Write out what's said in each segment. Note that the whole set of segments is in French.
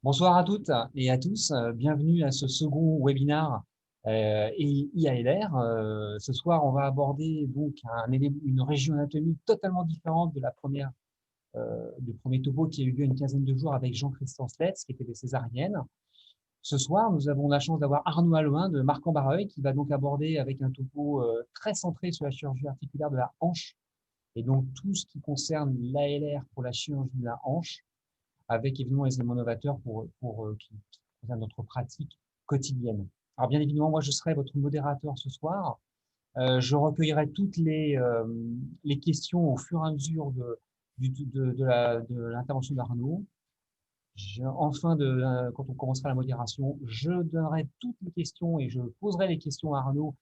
Bonsoir à toutes et à tous. Bienvenue à ce second webinaire IALR. Ce soir, on va aborder donc une région anatomique totalement différente de du premier topo qui a eu lieu une quinzaine de jours avec Jean-Christian Sletz, qui était des césariennes. Ce soir, nous avons la chance d'avoir Arnaud Allouin de Marc-en-Barreuil qui va donc aborder avec un topo très centré sur la chirurgie articulaire de la hanche et donc tout ce qui concerne l'ALR pour la chirurgie de la hanche avec évidemment les éléments novateurs qui concernent notre pratique quotidienne. Alors bien évidemment, moi je serai votre modérateur ce soir. Je recueillerai toutes les questions au fur et à mesure de l'intervention d'Arnaud. Quand on commencera la modération, je donnerai toutes les questions et je poserai les questions à Arnaud,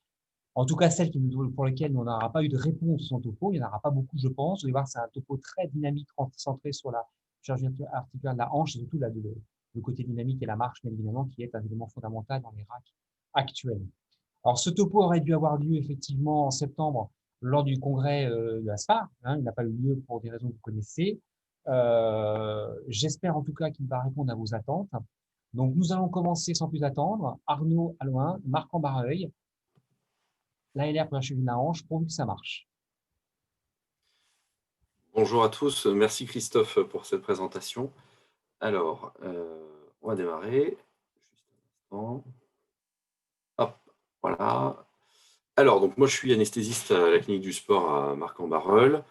en tout cas celles pour lesquelles on n'aura pas eu de réponse sur son topo. Il n'y en aura pas beaucoup, je pense. Vous allez voir, c'est un topo très dynamique, centré sur la chirurgie articulaire de la hanche, et surtout le côté dynamique et la marche, bien évidemment, qui est un élément fondamental dans les racks actuels. Alors, ce topo aurait dû avoir lieu effectivement en septembre lors du congrès de la SPA. Il n'a pas eu lieu pour des raisons que vous connaissez. J'espère en tout cas qu'il va répondre à vos attentes. Donc, nous allons commencer sans plus attendre. Arnaud Allouin, Marc-en-Barreuil, l'ALR pour la cheville de la hanche, pourvu que ça marche. Bonjour à tous, merci Christophe pour cette présentation. Alors, on va démarrer. Juste un instant. Hop, voilà. Alors, donc moi je suis anesthésiste à la clinique du sport à Marc-en-Barreuil.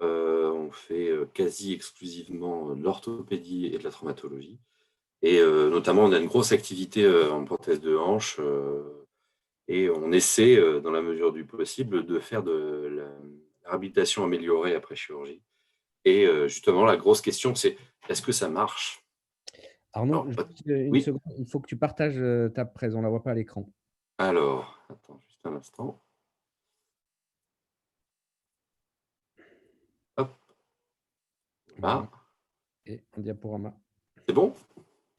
On fait quasi exclusivement de l'orthopédie et de la traumatologie. Et notamment, on a une grosse activité en prothèse de hanche et on essaie, dans la mesure du possible, de faire de la réhabilitation améliorée après chirurgie. Et justement, la grosse question, c'est est-ce que ça marche? Arnaud, Alors, juste une oui, seconde, il faut que tu partages, ta presse, on ne la voit pas à l'écran. alors, attends juste un instant. Hop, Voilà, là, et un diaporama. c'est bon?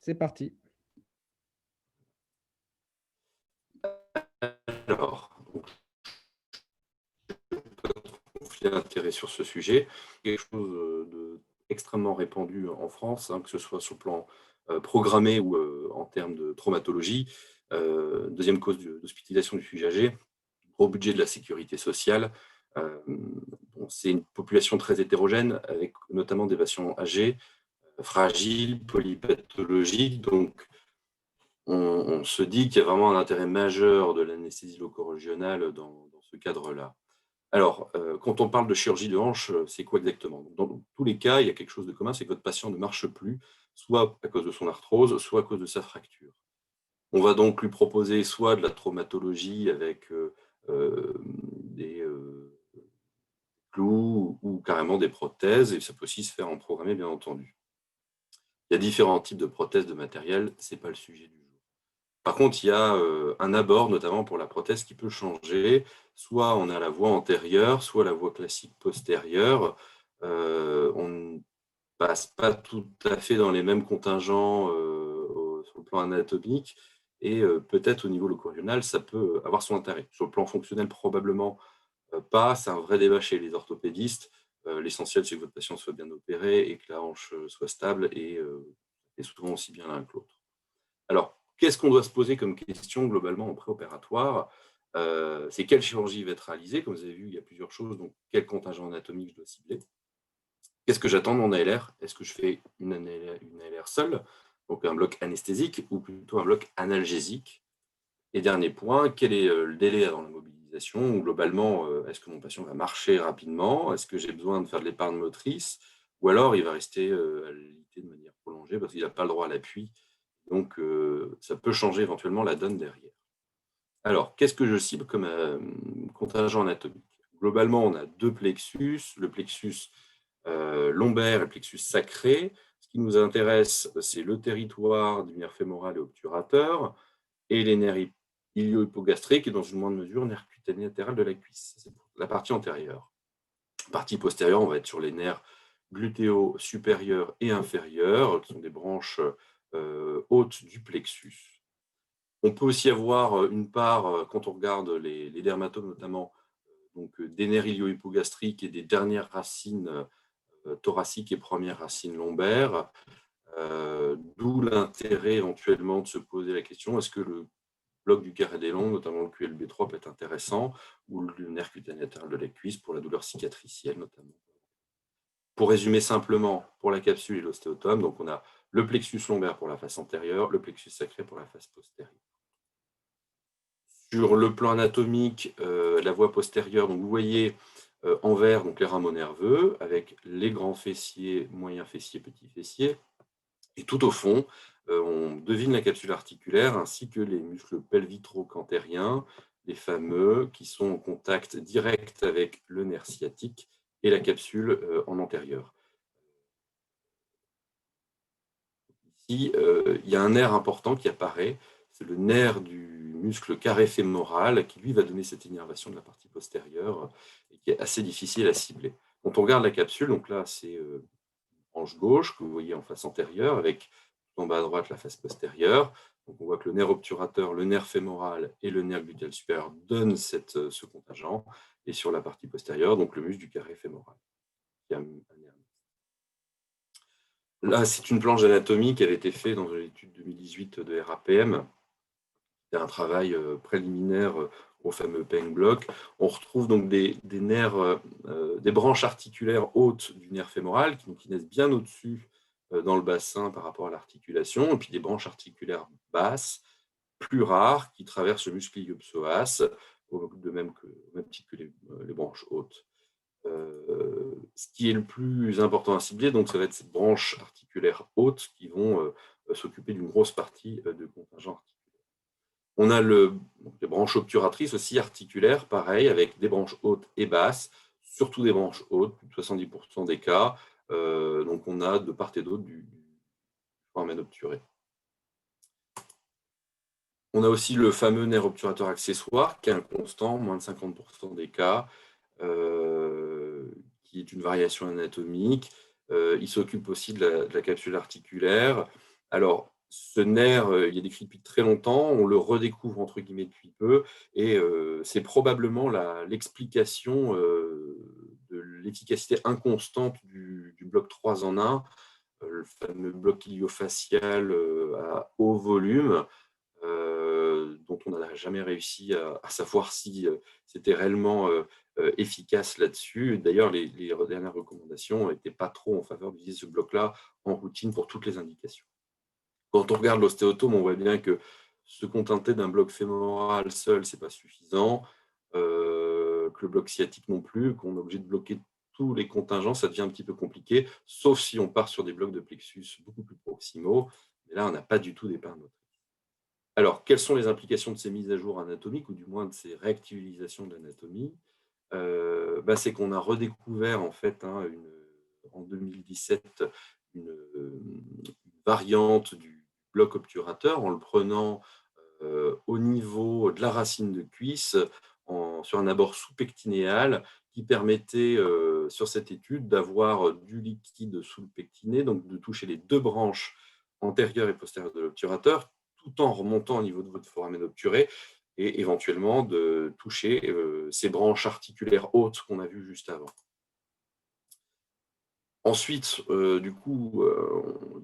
C'est parti. Alors, conflit d'intérêt sur ce sujet, quelque chose d'extrêmement répandu en France, que ce soit sur le plan programmé ou en termes de traumatologie. Deuxième cause d'hospitalisation du sujet âgé, gros budget de la sécurité sociale. Bon, c'est une population très hétérogène, avec notamment des patients âgés, fragiles, polypathologiques. Donc, on se dit qu'il y a vraiment un intérêt majeur de l'anesthésie loco-régionale dans ce cadre-là. Alors, quand on parle de chirurgie de hanche, c'est quoi exactement? Dans tous les cas, il y a quelque chose de commun, c'est que votre patient ne marche plus, soit à cause de son arthrose, soit à cause de sa fracture. On va donc lui proposer soit de la traumatologie avec des clous ou carrément des prothèses, et ça peut aussi se faire en programmé, bien entendu. Il y a différents types de prothèses de matériel, ce n'est pas le sujet du jour. Par contre, il y a un abord, notamment pour la prothèse, qui peut changer. Soit on a la voie antérieure, soit la voie classique postérieure. On ne passe pas tout à fait dans les mêmes contingents sur le plan anatomique. Et peut-être au niveau loco-régional, ça peut avoir son intérêt. Sur le plan fonctionnel, probablement pas. C'est un vrai débat chez les orthopédistes. L'essentiel, c'est que votre patient soit bien opéré et que la hanche soit stable et souvent aussi bien l'un que l'autre. Alors, qu'est-ce qu'on doit se poser comme question globalement en préopératoire? C'est quelle chirurgie va être réalisée? Comme vous avez vu, il y a plusieurs choses. Donc, quel contingent anatomique je dois cibler? Qu'est-ce que j'attends de mon ALR? Est-ce que je fais une ALR seule, donc un bloc anesthésique, ou plutôt un bloc analgésique? Et dernier point, quel est le délai avant la mobilisation? Globalement, est-ce que mon patient va marcher rapidement? Est-ce que j'ai besoin de faire de l'épargne motrice? Ou alors il va rester à l'alité de manière prolongée parce qu'il n'a pas le droit à l'appui. Donc, ça peut changer éventuellement la donne derrière. Alors, qu'est-ce que je cible comme contingent anatomique? Globalement, on a deux plexus, le plexus lombaire et le plexus sacré. Ce qui nous intéresse, c'est le territoire du nerf fémoral et obturateur et les nerfs ilio-hypogastriques et dans une moindre mesure, nerf cutané latéral de la cuisse. C'est la partie antérieure. La partie postérieure, on va être sur les nerfs glutéaux supérieurs et inférieurs, qui sont des branches hautes du plexus. On peut aussi avoir une part, quand on regarde les dermatomes notamment, donc des nerfs ilio-hypogastriques et des dernières racines thoraciques et premières racines lombaires, d'où D'où l'intérêt éventuellement de se poser la question, est-ce que le bloc du carré des longs, notamment le QLB3, peut être intéressant, ou le nerf cutané latéral de la cuisse pour la douleur cicatricielle notamment. Pour résumer simplement, pour la capsule et l'ostéotome, donc on a le plexus lombaire pour la face antérieure, le plexus sacré pour la face postérieure. Sur le plan anatomique, la voie postérieure, donc vous voyez en vert donc les rameaux nerveux avec les grands fessiers, moyens fessiers, petits fessiers. Et tout au fond, on devine la capsule articulaire ainsi que les muscles pelvitro-cantériens, les fameux qui sont en contact direct avec le nerf sciatique et la capsule en antérieur. Ici, il y a un nerf important qui apparaît, c'est le nerf du muscle carré fémoral qui, lui, va donner cette innervation de la partie postérieure et qui est assez difficile à cibler. Quand on regarde la capsule, donc là, c'est branche gauche que vous voyez en face antérieure avec en bas à droite la face postérieure. Donc on voit que le nerf obturateur, le nerf fémoral et le nerf glutéal supérieur donnent ce contingent. Et sur la partie postérieure, donc le muscle du carré fémoral. Qui a un nerf. Là, c'est une planche d'anatomie qui avait été faite dans l'étude 2018 de RAPM. C'était un travail préliminaire au fameux Peng block. On retrouve donc des nerfs, des branches articulaires hautes du nerf fémoral qui naissent bien au-dessus dans le bassin par rapport à l'articulation, et puis des branches articulaires basses, plus rares, qui traversent le muscle iliopsoas, au même titre que les branches hautes. Ce qui est le plus important à cibler, donc ça va être ces branches articulaires hautes qui vont s'occuper d'une grosse partie de contingent articulaire. On a des branches obturatrices aussi articulaires, pareil, avec des branches hautes et basses, surtout des branches hautes, plus de 70% des cas. Donc on a de part et d'autre du foramen obturé. On a aussi le fameux nerf obturateur accessoire, qui est un constant, moins de 50% des cas, qui est une variation anatomique. Il s'occupe aussi de la capsule articulaire. Alors, ce nerf, il est décrit depuis très longtemps, on le redécouvre entre guillemets depuis peu, et c'est probablement l'explication de l'efficacité inconstante du bloc 3 en 1, le fameux bloc iliofacial à haut volume, dont on n'a jamais réussi à savoir si c'était réellement efficace là-dessus. D'ailleurs, les dernières recommandations n'étaient pas trop en faveur d'utiliser ce bloc-là en routine pour toutes les indications. Quand on regarde l'ostéotome, on voit bien que se contenter d'un bloc fémoral seul, ce n'est pas suffisant, que le bloc sciatique non plus, qu'on est obligé de bloquer tous les contingents, ça devient un petit peu compliqué, sauf si on part sur des blocs de plexus beaucoup plus proximaux. Mais là, on n'a pas du tout dépeint notre. Alors, quelles sont les implications de ces mises à jour anatomiques, ou du moins de ces réactualisations de l'anatomie? C'est qu'on a redécouvert en fait en 2017 une variante du bloc obturateur en le prenant au niveau de la racine de cuisse sur un abord sous-pectinéal qui permettait sur cette étude d'avoir du liquide sous le pectiné, donc de toucher les deux branches antérieures et postérieures de l'obturateur tout en remontant au niveau de votre foramen obturé et éventuellement de toucher ces branches articulaires hautes qu'on a vues juste avant. Ensuite, du coup,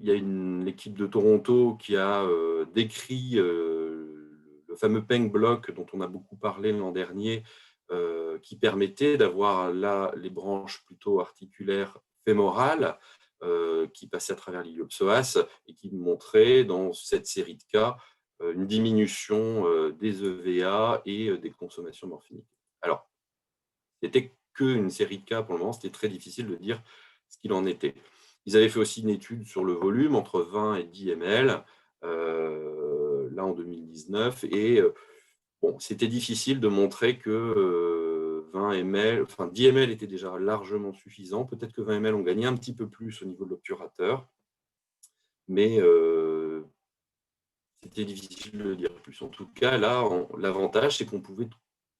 il y a l'équipe de Toronto qui a décrit le fameux Peng block dont on a beaucoup parlé l'an dernier, qui permettait d'avoir là les branches plutôt articulaires fémorales qui passaient à travers l'iliopsoas et qui montrait dans cette série de cas une diminution des EVA et des consommations morphiniques. Alors, c'était qu'une série de cas pour le moment, c'était très difficile de dire ce qu'il en était. Ils avaient fait aussi une étude sur le volume, entre 20 et 10 ml, là en 2019, et bon, c'était difficile de montrer que 20 ml, enfin 10 ml était déjà largement suffisant. Peut-être que 20 ml ont gagné un petit peu plus au niveau de l'obturateur, mais c'était difficile de le dire plus. En tout cas, là, l'avantage, c'est qu'on pouvait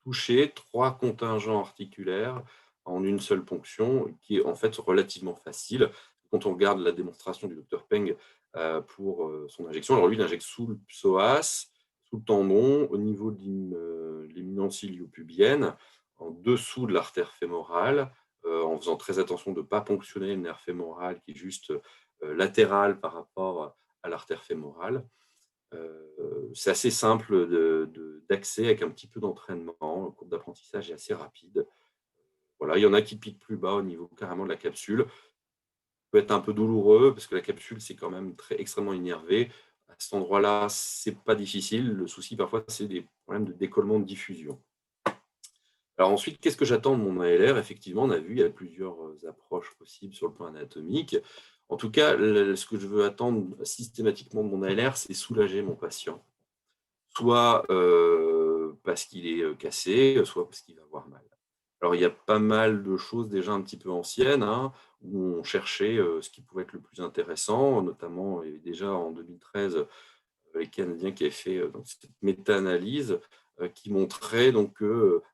toucher 3 contingents articulaires en une seule ponction, qui est en fait relativement facile. Quand on regarde la démonstration du Dr Peng pour son injection, alors lui, il injecte sous le psoas, sous le tendon, au niveau de l'éminence iliopubienne, en dessous de l'artère fémorale, en faisant très attention de ne pas ponctionner le nerf fémoral qui est juste latéral par rapport à l'artère fémorale. C'est assez simple d'accès avec un petit peu d'entraînement. La courbe d'apprentissage est assez rapide. Voilà, il y en a qui piquent plus bas au niveau carrément de la capsule. Peut être un peu douloureux parce que la capsule, c'est quand même extrêmement innervé. À cet endroit-là, c'est pas difficile. Le souci, parfois, c'est des problèmes de décollement de diffusion. Alors ensuite, qu'est-ce que j'attends de mon ALR? Effectivement, on a vu, il y a plusieurs approches possibles sur le plan anatomique. En tout cas, ce que je veux attendre systématiquement de mon ALR, c'est soulager mon patient. Soit parce qu'il est cassé, soit parce qu'il va avoir mal. Alors, il y a pas mal de choses déjà un petit peu anciennes, hein, où on cherchait ce qui pouvait être le plus intéressant, notamment et déjà en 2013, les Canadiens qui avaient fait donc, cette méta-analyse qui montrait donc,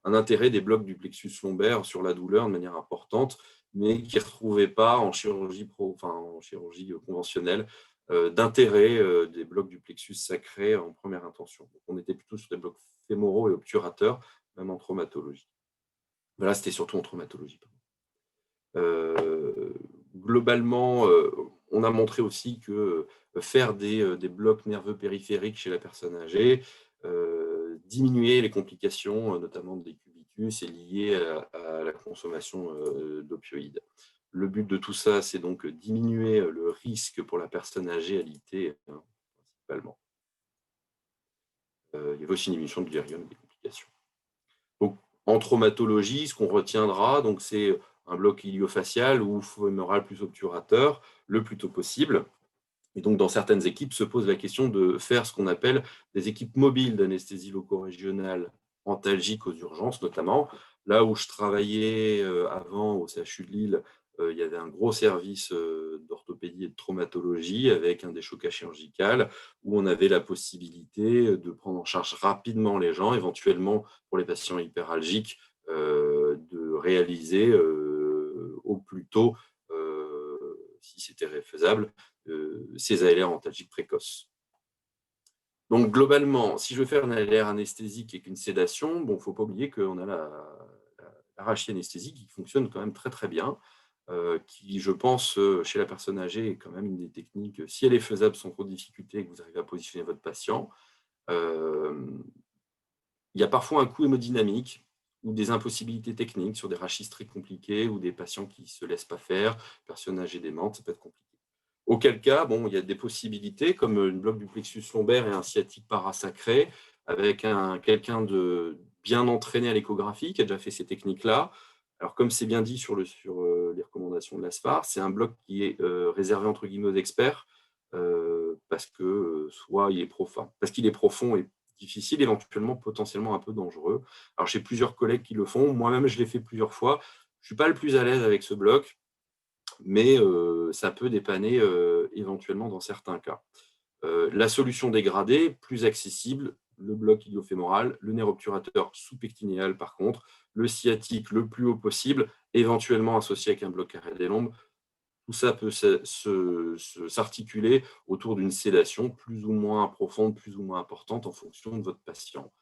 un intérêt des blocs du plexus lombaire sur la douleur de manière importante, mais qui ne retrouvaient pas en chirurgie, en chirurgie conventionnelle d'intérêt des blocs du plexus sacré en première intention. Donc, on était plutôt sur des blocs fémoraux et obturateurs, même en traumatologie. Là, c'était surtout en traumatologie. Globalement, on a montré aussi que faire des blocs nerveux périphériques chez la personne âgée diminuait les complications, notamment des cubitus, et liées à la consommation d'opioïdes. Le but de tout ça, c'est donc diminuer le risque pour la personne âgée à l'IT, hein, principalement. Il y avait aussi une diminution du délirium et des complications. Donc, en traumatologie, ce qu'on retiendra, donc, c'est un bloc iliofacial ou fémoral plus obturateur le plus tôt possible. Et donc, dans certaines équipes, se pose la question de faire ce qu'on appelle des équipes mobiles d'anesthésie loco-régionale antalgique aux urgences, notamment. Là où je travaillais avant au CHU de Lille, il y avait un gros service d'orthopédie et de traumatologie avec un déchocage chirurgical où on avait la possibilité de prendre en charge rapidement les gens, éventuellement pour les patients hyperalgiques, de réaliser au plus tôt, si c'était faisable, ces ALR antalgiques précoces. Donc, globalement, si je veux faire un ALR anesthésique avec une sédation, il ne faut pas oublier qu'on a la rachis-anesthésie qui fonctionne quand même très, très bien, qui, je pense, chez la personne âgée, est quand même une des techniques, si elle est faisable sans trop de difficulté et que vous arrivez à positionner votre patient. Il y a parfois un coût hémodynamique ou des impossibilités techniques sur des rachis très compliqués ou des patients qui ne se laissent pas faire, personnes âgées démentes, ça peut être compliqué. Auquel cas, il y a des possibilités comme une bloc du plexus lombaire et un sciatique parasacré avec quelqu'un de bien entraîné à l'échographie qui a déjà fait ces techniques-là. Alors, comme c'est bien dit sur les recommandations de l'ASFAR, c'est un bloc qui est réservé entre guillemets aux experts parce que soit il est profond, parce qu'il est profond et difficile, éventuellement potentiellement un peu dangereux. Alors, j'ai plusieurs collègues qui le font. Moi-même, je l'ai fait plusieurs fois. Je ne suis pas le plus à l'aise avec ce bloc, mais ça peut dépanner éventuellement dans certains cas. La solution dégradée, plus accessible, le bloc iliofémoral, le nerf obturateur sous-pectinéal par contre, le sciatique le plus haut possible, éventuellement associé avec un bloc carré des lombes. Tout ça peut s'articuler autour d'une sédation plus ou moins profonde, plus ou moins importante en fonction de votre patient.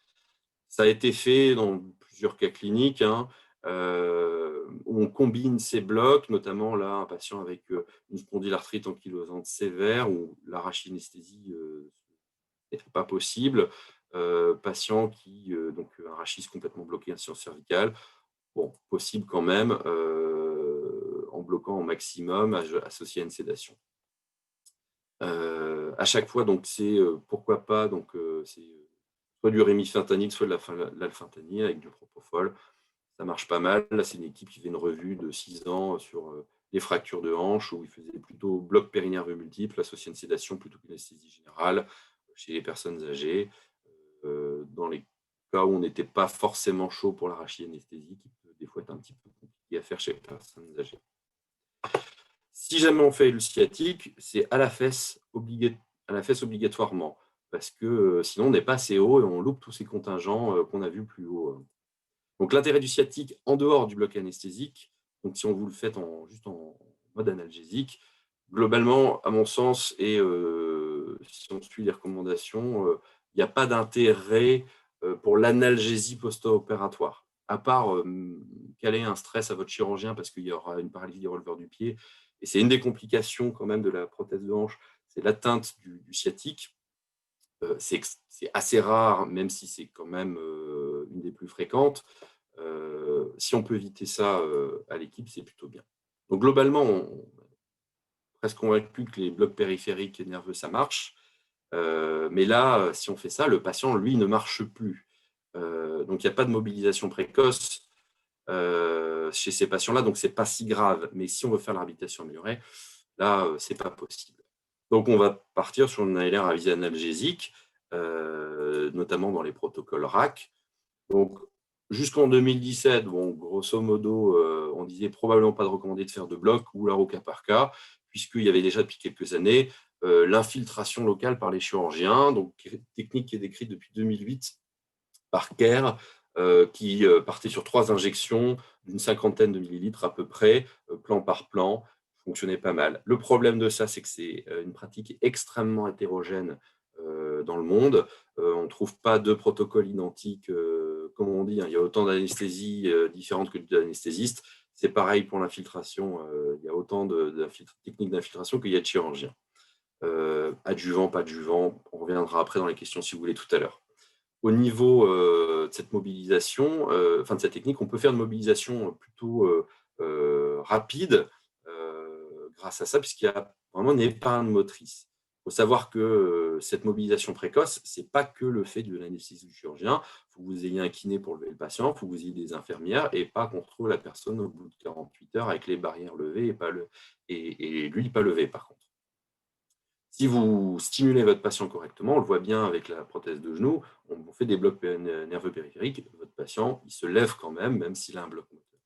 Ça a été fait dans plusieurs cas cliniques, hein, où on combine ces blocs, notamment là, un patient avec une spondylarthrite ankylosante sévère, où la rachis-anesthésie n'est pas possible, patient qui, donc un rachis complètement bloqué, insuffisance cervicale, possible quand même, en bloquant au maximum, associé à une sédation. À chaque fois, donc c'est pourquoi pas, donc c'est soit du rémifentanil, soit de l'alfentanil avec du propofol. Ça marche pas mal. Là, c'est une équipe qui fait une revue de 6 ans sur les fractures de hanche, où ils faisaient plutôt bloc périnerveux multiple, associé à une sédation plutôt qu'une anesthésie générale chez les personnes âgées. Dans les cas où on n'était pas forcément chaud pour la rachis-anesthésie, qui peut des fois être un petit peu compliqué à faire chez les personnes âgées. Si jamais on fait le sciatique, c'est à la fesse obligatoirement, parce que sinon on n'est pas assez haut et on loupe tous ces contingents qu'on a vus plus haut. Donc l'intérêt du sciatique en dehors du bloc anesthésique, donc si on vous le fait juste en mode analgésique, globalement, à mon sens, et si on suit les recommandations, il n'y a pas d'intérêt pour l'analgésie post-opératoire, à part caler un stress à votre chirurgien parce qu'il y aura une paralysie des releveurs du pied. Et c'est une des complications quand même de la prothèse de hanche, c'est l'atteinte du sciatique. C'est assez rare, même si c'est quand même une des plus fréquentes. Si on peut éviter ça à l'équipe, c'est plutôt bien. Donc globalement, on est presque convaincu que les blocs périphériques et nerveux, ça marche. Mais là, si on fait ça, le patient, lui, ne marche plus. Donc il n'y a pas de mobilisation précoce chez ces patients-là, donc ce n'est pas si grave. Mais si on veut faire la réhabilitation améliorée, là, ce n'est pas possible. Donc on va partir sur une ALR à visée analgésique, notamment dans les protocoles RAC. Donc, jusqu'en 2017, bon, grosso modo, on disait probablement pas de recommander de faire de bloc ou la au cas par cas, puisqu'il y avait déjà depuis quelques années l'infiltration locale par les chirurgiens, donc technique qui est décrite depuis 2008 par Kerr, qui partait sur 3 injections d'une 50aine de millilitres à peu près, plan par plan, fonctionnait pas mal. Le problème de ça, c'est que c'est une pratique extrêmement hétérogène dans le monde. On ne trouve pas de protocole identique, comme on dit, hein, il y a autant d'anesthésies différentes que d'anesthésistes. C'est pareil pour l'infiltration, il y a autant de techniques d'infiltration qu'il y a de chirurgiens. Adjuvant, pas adjuvant, on reviendra après dans les questions si vous voulez tout à l'heure. Au niveau de cette mobilisation, de cette technique, on peut faire une mobilisation plutôt rapide grâce à ça, puisqu'il y a vraiment une épargne motrice. Il faut savoir que cette mobilisation précoce, ce n'est pas que le fait de l'anesthésie du chirurgien. Il faut que vous ayez un kiné pour lever le patient, il faut que vous ayez des infirmières et pas qu'on retrouve la personne au bout de 48 heures avec les barrières levées et lui pas levé par contre. Si vous stimulez votre patient correctement, on le voit bien avec la prothèse de genou, on fait des blocs nerveux périphériques, votre patient, il se lève quand même s'il a un bloc moteur.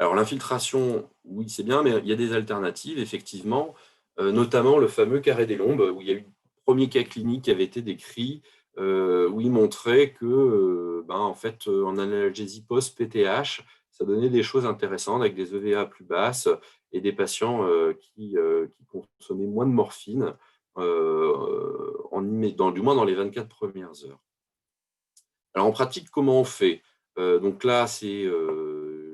Alors l'infiltration, oui, c'est bien, mais il y a des alternatives, effectivement, notamment le fameux carré des lombes, où il y a eu le premier cas clinique qui avait été décrit, où il montrait que, en fait, en analgésie post-PTH, ça donnait des choses intéressantes avec des EVA plus basses et des patients qui consommaient moins de morphine, du moins dans les 24 premières heures. Alors en pratique, comment on fait? Donc là, c'est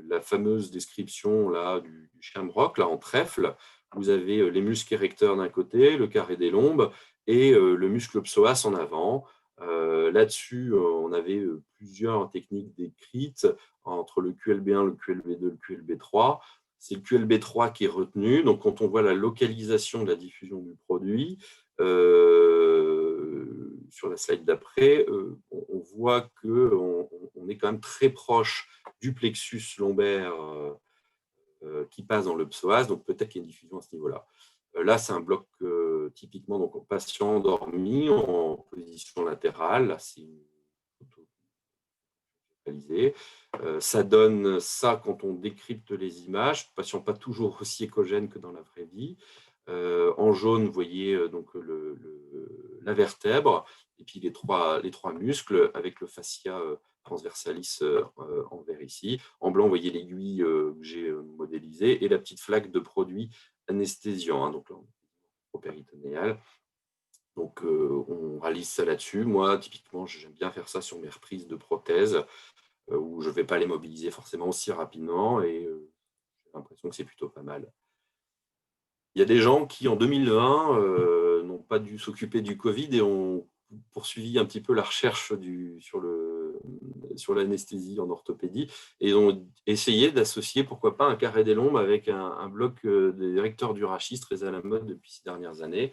la fameuse description là, du Shamrock, là, en trèfle. Vous avez les muscles érecteurs d'un côté, le carré des lombes et le muscle psoas en avant. Là-dessus, on avait plusieurs techniques décrites entre le QLB1, le QLB2, le QLB3. C'est le QLB3 qui est retenu. Donc, quand on voit la localisation de la diffusion du produit, sur la slide d'après, on voit qu'on est quand même très proche du plexus lombaire qui passe dans le psoas, donc peut-être qu'il y a une diffusion à ce niveau-là. Là, c'est un bloc typiquement donc, en patient endormi, en position latérale. Là, c'est une photo réalisée. Ça donne ça quand on décrypte les images, patient pas toujours aussi écogène que dans la vraie vie. En jaune, vous voyez donc la vertèbre et puis les trois muscles avec le fascia transversalis en vert ici. En blanc, vous voyez l'aiguille que j'ai modélisée et la petite flaque de produit anesthésiant. Hein, donc là, au péritonéal. Donc, on réalise ça là-dessus. Moi, typiquement, j'aime bien faire ça sur mes reprises de prothèses où je ne vais pas les mobiliser forcément aussi rapidement et j'ai l'impression que c'est plutôt pas mal. Il y a des gens qui, en 2020, n'ont pas dû s'occuper du Covid et ont poursuivi un petit peu la recherche sur l'anesthésie en orthopédie et ont essayé d'associer, pourquoi pas, un carré des lombes avec un bloc des recteurs du rachis très à la mode depuis ces dernières années,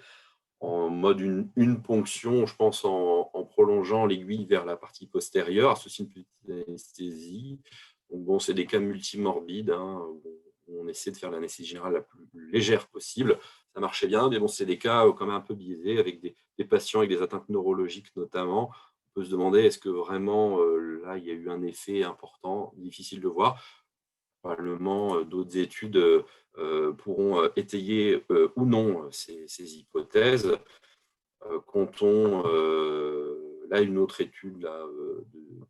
en mode une ponction, je pense, en prolongeant l'aiguille vers la partie postérieure, associer une petite anesthésie. Donc bon, c'est des cas multimorbides, hein, où on essaie de faire l'anesthésie générale la plus légère possible. Ça marchait bien, mais bon, c'est des cas quand même un peu biaisés, avec des patients avec des atteintes neurologiques notamment. On peut se demander, est-ce que vraiment, là, il y a eu un effet important? Difficile de voir. Probablement, d'autres études pourront étayer ou non ces hypothèses. Comptons là une autre étude là,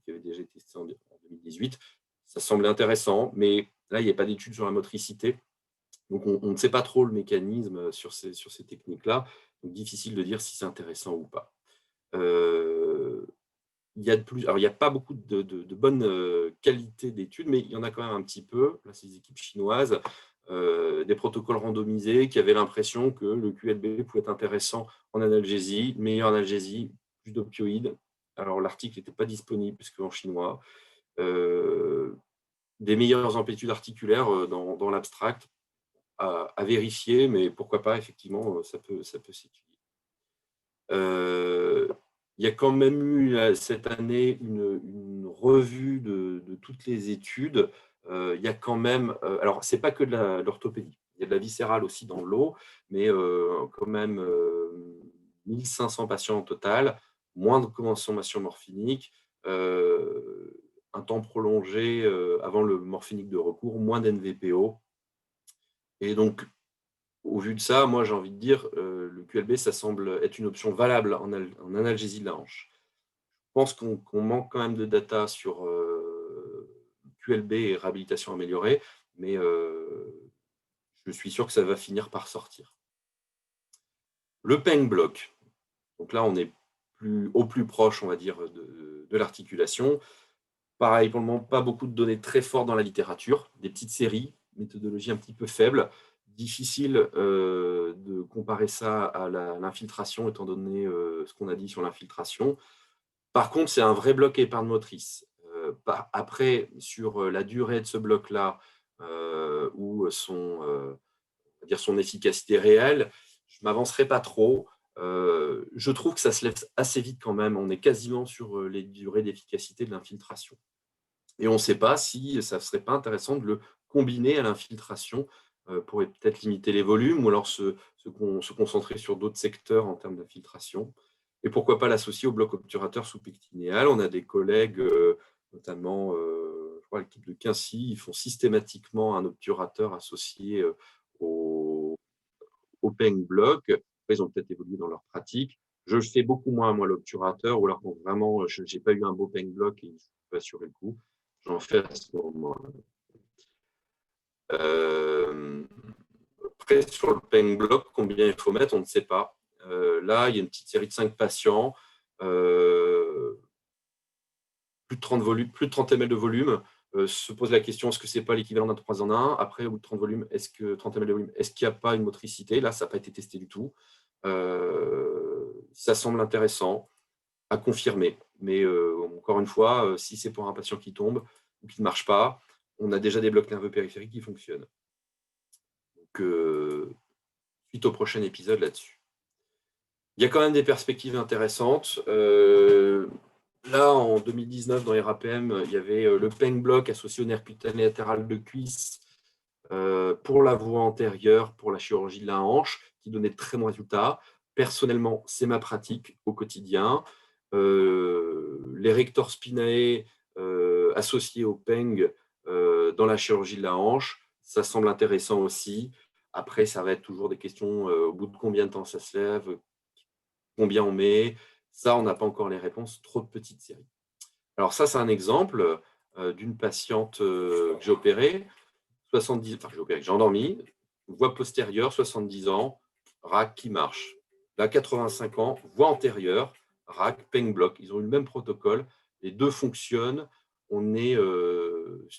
qui avait déjà été testée en 2018. Ça semble intéressant, mais là, il n'y a pas d'étude sur la motricité. Donc, on ne sait pas trop le mécanisme sur ces techniques-là. Donc, difficile de dire si c'est intéressant ou pas. Il n'y a pas beaucoup de bonnes qualités d'études, mais il y en a quand même un petit peu. Là, c'est des équipes chinoises des protocoles randomisés qui avaient l'impression que le QLB pouvait être intéressant en analgésie, meilleure analgésie, plus d'opioïdes. Alors, l'article n'était pas disponible puisque en chinois. Des meilleures amplitudes articulaires dans l'abstract à vérifier, mais pourquoi pas, effectivement, ça peut s'étudier. Il y a quand même eu cette année une revue de toutes les études. Il y a quand même, alors c'est pas que de l'orthopédie, il y a de la viscérale aussi dans l'eau, mais quand même 1500 patients en total, moins de consommation morphinique, un temps prolongé avant le morphinique de recours, moins d'NVPO. Et donc, au vu de ça, moi j'ai envie de dire, le QLB, ça semble être une option valable en analgésie de la hanche. Je pense qu'on manque quand même de data sur QLB et réhabilitation améliorée, mais je suis sûr que ça va finir par sortir. Le pain block, donc là on est au plus proche, on va dire, de l'articulation. Pareil, pour le moment, pas beaucoup de données très fortes dans la littérature, des petites séries, méthodologie un petit peu faible. Difficile de comparer ça à l'infiltration, étant donné ce qu'on a dit sur l'infiltration. Par contre, c'est un vrai bloc épargne motrice. Après, sur la durée de ce bloc-là, ou son efficacité réelle, je ne m'avancerai pas trop. Je trouve que ça se lève assez vite quand même. On est quasiment sur les durées d'efficacité de l'infiltration. Et on ne sait pas si ça ne serait pas intéressant de le combiner à l'infiltration pour peut-être limiter les volumes ou alors se concentrer sur d'autres secteurs en termes d'infiltration. Et pourquoi pas l'associer au bloc obturateur sous-pectinéal. On a des collègues, notamment, je crois l'équipe de Quincy, ils font systématiquement un obturateur associé au PENG bloc. Après, ils ont peut-être évolué dans leur pratique. Je le fais beaucoup moins, moi, l'obturateur, ou alors quand vraiment, je n'ai pas eu un beau PENG bloc et je peux assurer le coup. J'en fais à ce moment-là. Après, sur le pain block, combien il faut mettre, on ne sait pas. Là, il y a une petite série de 5 patients, plus de 30 ml de volume. Se pose la question, est-ce que ce n'est pas l'équivalent d'un 3 en 1? Après, au bout de 30 volumes, 30 ml de volume, est-ce qu'il n'y a pas une motricité? Là, ça n'a pas été testé du tout. Ça semble intéressant à confirmer. Mais encore une fois, si c'est pour un patient qui tombe ou qui ne marche pas, on a déjà des blocs nerveux périphériques qui fonctionnent. Donc, suite au prochain épisode là-dessus. Il y a quand même des perspectives intéressantes. Là, en 2019, dans RAPM, il y avait le PENG block associé au nerf cutané latéral de cuisse pour la voie antérieure, pour la chirurgie de la hanche, qui donnait de très bons résultats. Personnellement, c'est ma pratique au quotidien. Les rectors spinae associés au PENG dans la chirurgie de la hanche, ça semble intéressant aussi. Après, ça va être toujours des questions, au bout de combien de temps ça se lève, combien on met. Ça, on n'a pas encore les réponses, trop de petites séries. Alors ça, c'est un exemple d'une patiente que j'ai opérée, j'ai endormi, voie postérieure, 70 ans, RAC qui marche. Là, 85 ans, voie antérieure, RAC, PENG block. Ils ont eu le même protocole, les deux fonctionnent. On est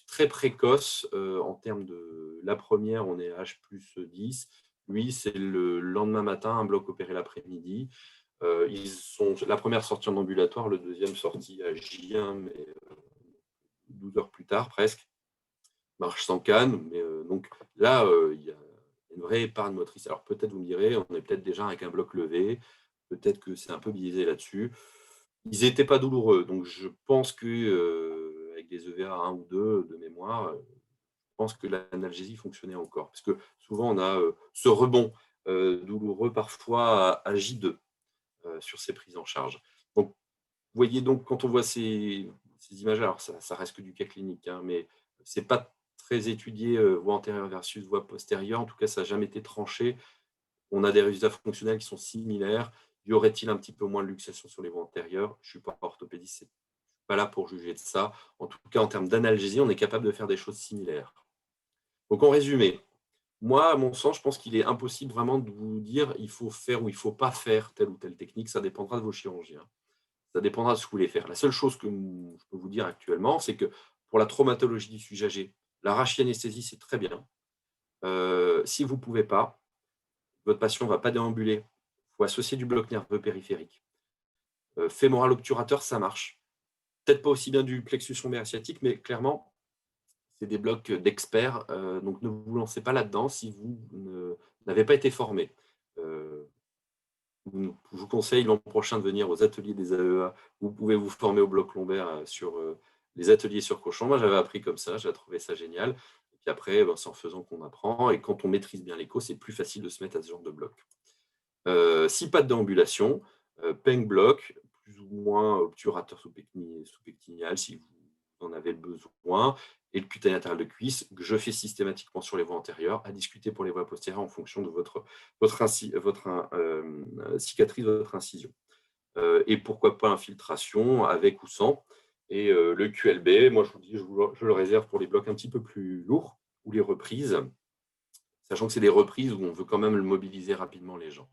très précoce en termes de la première, on est H plus 10. Lui, c'est le lendemain matin, un bloc opéré l'après-midi. Ils sont la première sortie en ambulatoire, le deuxième sortie à J1, mais 12 heures plus tard presque. Marche sans canne, mais donc là, il y a une vraie épargne motrice. Alors peut-être, vous me direz, on est peut-être déjà avec un bloc levé, peut-être que c'est un peu biaisé là-dessus. Ils n'étaient pas douloureux, donc je pense que avec des EVA 1 ou 2 de mémoire, je pense que l'analgésie fonctionnait encore. Parce que souvent, on a ce rebond douloureux parfois à J2 sur ces prises en charge. Donc, vous voyez, donc, quand on voit ces images, alors ça reste que du cas clinique, hein, mais ce n'est pas très étudié, voie antérieure versus voie postérieure. En tout cas, ça n'a jamais été tranché. On a des résultats fonctionnels qui sont similaires. Y aurait-il un petit peu moins de luxation sur les voies antérieures? Je ne suis pas orthopédiste, je ne suis pas là pour juger de ça. En tout cas, en termes d'analgésie, on est capable de faire des choses similaires. Donc, en résumé, moi, à mon sens, je pense qu'il est impossible vraiment de vous dire il faut faire ou il ne faut pas faire telle ou telle technique. Ça dépendra de vos chirurgiens. Ça dépendra de ce que vous voulez faire. La seule chose que je peux vous dire actuellement, c'est que pour la traumatologie du sujet âgé, la rachianesthésie, c'est très bien. Si vous ne pouvez pas, votre patient ne va pas déambuler. Il faut associer du bloc nerveux périphérique. Fémoral obturateur, ça marche. Peut-être pas aussi bien du plexus lombaire sciatique, mais clairement, c'est des blocs d'experts. Donc ne vous lancez pas là-dedans si vous n'avez pas été formé. Je vous conseille l'an prochain de venir aux ateliers des AEA. Vous pouvez vous former au bloc lombaire sur les ateliers sur cochon. Moi, j'avais appris comme ça, j'ai trouvé ça génial. Et puis après, c'est en faisant qu'on apprend. Et quand on maîtrise bien l'écho, c'est plus facile de se mettre à ce genre de bloc. Si pas de déambulation, peng bloc, plus ou moins obturateur sous-pectinéal si vous en avez besoin, et le cutané intérieur de cuisse, que je fais systématiquement sur les voies antérieures, à discuter pour les voies postérieures en fonction de votre cicatrice, votre incision. Et pourquoi pas infiltration avec ou sans. Et le QLB, moi je vous dis, je le réserve pour les blocs un petit peu plus lourds ou les reprises, sachant que c'est des reprises où on veut quand même le mobiliser rapidement les gens.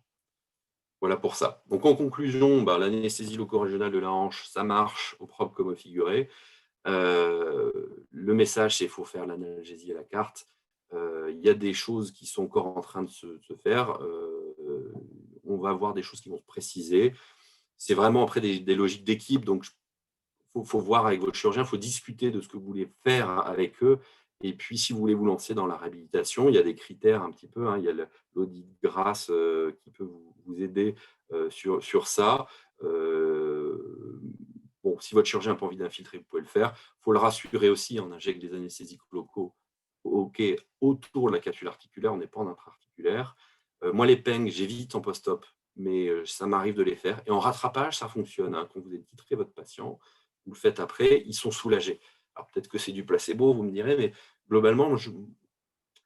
Voilà pour ça. Donc en conclusion, l'anesthésie loco-régionale de la hanche, ça marche au propre comme au figuré. Le message, c'est qu'il faut faire l'analgésie à la carte. Il y a des choses qui sont encore en train de se faire. On va avoir des choses qui vont se préciser. C'est vraiment après des logiques d'équipe. Donc, il faut voir avec votre chirurgien, il faut discuter de ce que vous voulez faire avec eux. Et puis, si vous voulez vous lancer dans la réhabilitation, il y a des critères un petit peu. Il y a l'audit grâce qui peut vous aider sur ça. Si votre chirurgien n'a pas envie d'infiltrer, vous pouvez le faire. Il faut le rassurer aussi, on injecte des anesthésiques locaux autour de la capsule articulaire, on n'est pas en intra-articulaire. Moi, les PENG, j'évite en post-op, mais ça m'arrive de les faire. Et en rattrapage, ça fonctionne. Quand vous avez titré votre patient, vous le faites après, ils sont soulagés. Alors peut-être que c'est du placebo, vous me direz, mais globalement, je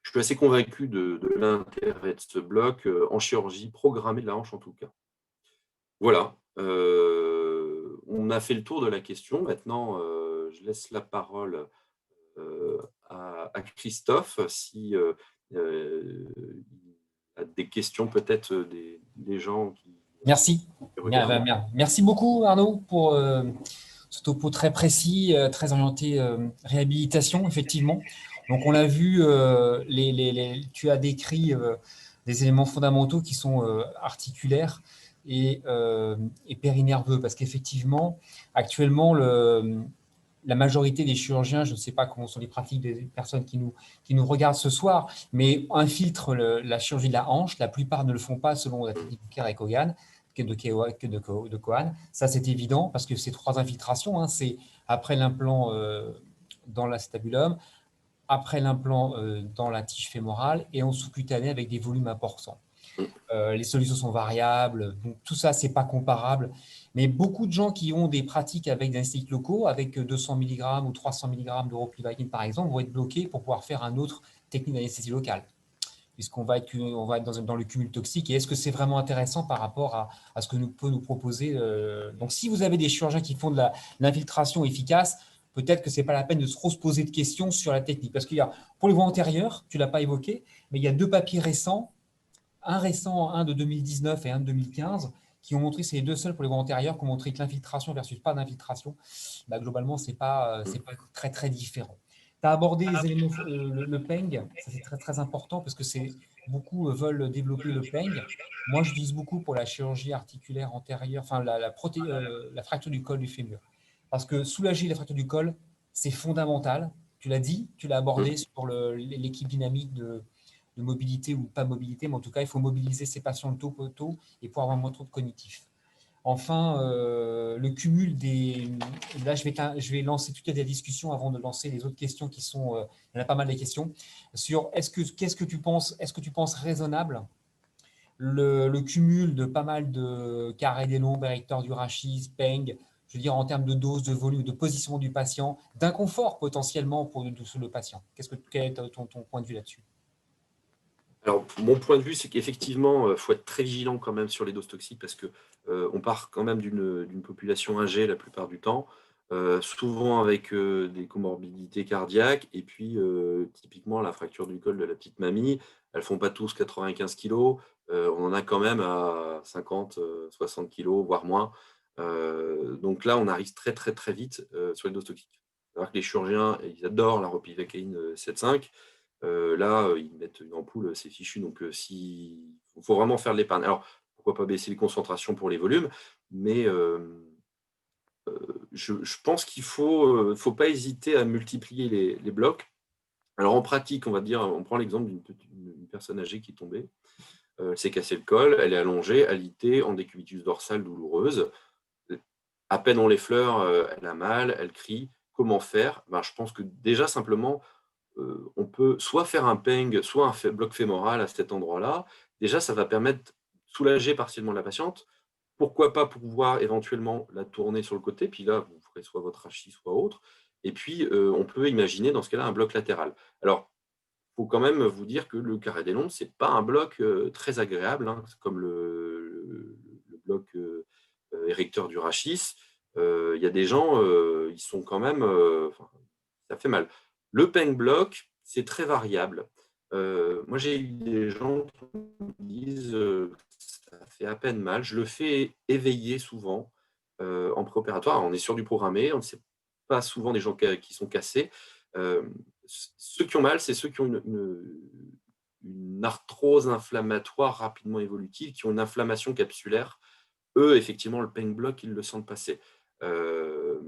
suis assez convaincu de l'intérêt de ce bloc en chirurgie programmée de la hanche en tout cas. Voilà, on a fait le tour de la question. Maintenant, je laisse la parole à Christophe si il a des questions peut-être des gens qui Merci. regardent. Merci beaucoup, Arnaud, pour ce topo très précis, très orienté réhabilitation, effectivement. Donc, on l'a vu, tu as décrit des éléments fondamentaux qui sont articulaires et périnerveux, parce qu'effectivement, actuellement, la majorité des chirurgiens, je ne sais pas comment sont les pratiques des personnes qui nous regardent ce soir, mais infiltrent la chirurgie de la hanche. La plupart ne le font pas selon la technique de Kerr et Kogan, de Cohen. Ça, c'est évident parce que ces 3 infiltrations, c'est après l'implant dans l'acétabulum, après l'implant dans la tige fémorale et en sous-cutané avec des volumes importants. Les solutions sont variables, donc tout ça, ce n'est pas comparable. Mais beaucoup de gens qui ont des pratiques avec des anesthésiques locaux, avec 200 mg ou 300 mg d'europlivaquine, par exemple, vont être bloqués pour pouvoir faire une autre technique d'anesthésie locale, puisqu'on va être dans le cumul toxique. Et est-ce que c'est vraiment intéressant par rapport à ce que peut nous proposer Donc, si vous avez des chirurgiens qui font de l'infiltration efficace, peut-être que ce n'est pas la peine de trop se poser de questions sur la technique. Parce qu'il y a, pour les voies antérieures, tu ne l'as pas évoqué, mais il y a 2 papiers récents, un de 2019 et un de 2015, qui ont montré, c'est les 2 seuls pour les voies antérieures, qui ont montré que l'infiltration versus pas d'infiltration, globalement, ce n'est pas très, très différent. Tu as abordé les éléments, le PENG, ça c'est très, très important parce que beaucoup veulent développer le PENG. Moi, je vise beaucoup pour la chirurgie articulaire antérieure, enfin la fracture du col du fémur. Parce que soulager la fracture du col, c'est fondamental. Tu l'as dit, tu l'as abordé sur l'équipe dynamique de mobilité ou pas mobilité, mais en tout cas, il faut mobiliser ces patients le tôt et pour avoir moins trop de cognitifs. Enfin, le cumul des… Là, je vais lancer toute la discussion avant de lancer les autres questions qui sont… il y en a pas mal des questions. Sur qu'est-ce que tu penses raisonnable le cumul de pas mal de carrés des lombes, érecteurs du rachis, PENG, je veux dire en termes de dose, de volume, de positionnement du patient, d'inconfort potentiellement pour le patient. Quel est ton point de vue là-dessus? Alors, mon point de vue, c'est qu'effectivement, il faut être très vigilant quand même sur les doses toxiques parce qu'on part quand même d'une population âgée la plupart du temps, souvent avec des comorbidités cardiaques. Et puis, typiquement, la fracture du col de la petite mamie, elles ne font pas tous 95 kilos. On en a quand même à 50, 60 kilos, voire moins. Donc là, on arrive très, très, très vite sur les doses toxiques. Alors que les chirurgiens, ils adorent la ropivacaïne 7,5. Là, ils mettent une ampoule, c'est fichu. Donc, il faut vraiment faire de l'épargne. Alors, pourquoi pas baisser les concentrations pour les volumes, mais je pense qu'il faut pas hésiter à multiplier les blocs. Alors, en pratique, on va dire, on prend l'exemple d'une personne âgée qui est tombée. Elle s'est cassé le col, elle est allongée, alitée, en décubitus dorsale douloureuse. À peine on l'effleure, elle a mal, elle crie. Comment faire? Ben, je pense que déjà, simplement, on peut soit faire un peng, soit un bloc fémoral à cet endroit-là. Déjà, ça va permettre de soulager partiellement la patiente. Pourquoi pas pouvoir éventuellement la tourner sur le côté, puis là, vous ferez soit votre rachis, soit autre. Et puis, on peut imaginer dans ce cas-là un bloc latéral. Alors, il faut quand même vous dire que le carré des lombes, ce n'est pas un bloc très agréable, hein, comme le bloc érecteur du rachis. Il y a des gens, ils sont quand même, enfin, ça fait mal. Le peng block, c'est très variable. Moi, j'ai eu des gens qui me disent ça fait à peine mal. Je le fais éveiller souvent en préopératoire. On est sur du programmé, on ne sait pas souvent des gens qui sont cassés. Euh, Ceux qui ont mal, c'est ceux qui ont une arthrose inflammatoire rapidement évolutive, qui ont une inflammation capsulaire. Eux, effectivement, le pain block, ils le sentent passer. Euh,